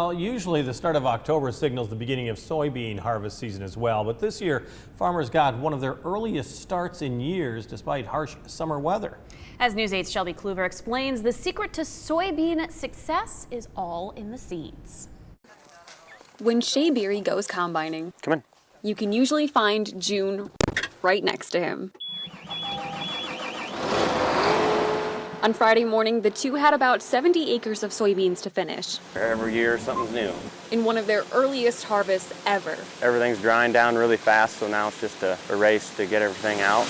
Well, usually the start of October signals the beginning of soybean harvest season as well, but this year farmers got one of their earliest starts in years despite harsh summer weather. As News 8's Shelby Kluver explains, the secret to soybean success is all in the seeds. When Shea Beery goes combining, Come in. you can usually find June right next to him. On Friday morning, the two had about 70 acres of soybeans to finish. Every year something's new. In one of their earliest harvests ever. Everything's drying down really fast, so now it's just a race to get everything out.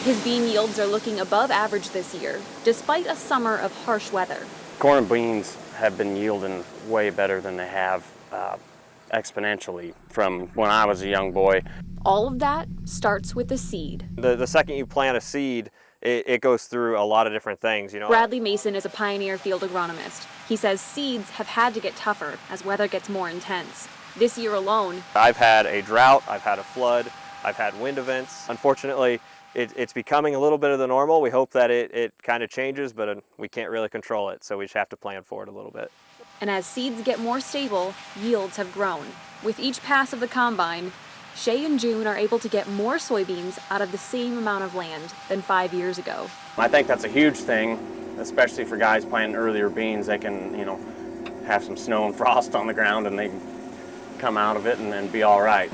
His bean yields are looking above average this year, despite a summer of harsh weather. Corn and beans have been yielding way better than they have exponentially from when I was a young boy. All of that starts with the seed. The second you plant a seed, it goes through a lot of different things, you know. Bradley Mason is a pioneer field agronomist. He says seeds have had to get tougher as weather gets more intense. This year alone, I've had a drought, I've had a flood, I've had wind events. Unfortunately, it's becoming a little bit of the normal. We hope that it kind of changes, but we can't really control it, so we just have to plan for it a little bit. and as seeds get more stable, yields have grown. With each pass of the combine, Shea and June are able to get more soybeans out of the same amount of land than 5 years ago. I think that's a huge thing, especially for guys planting earlier beans. They can, have some snow and frost on the ground and they can come out of it and then be all right.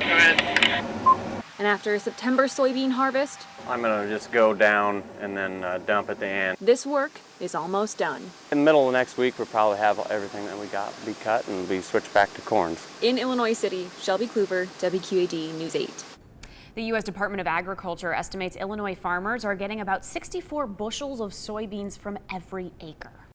And after a September soybean harvest, I'm gonna just go down and then dump at the end. this work is almost done. In the middle of next week, we'll probably have everything that we got be cut and be switched back to corns. In Illinois City, Shelby Kluver, WQAD News 8. The U.S. Department of Agriculture estimates Illinois farmers are getting about 64 bushels of soybeans from every acre.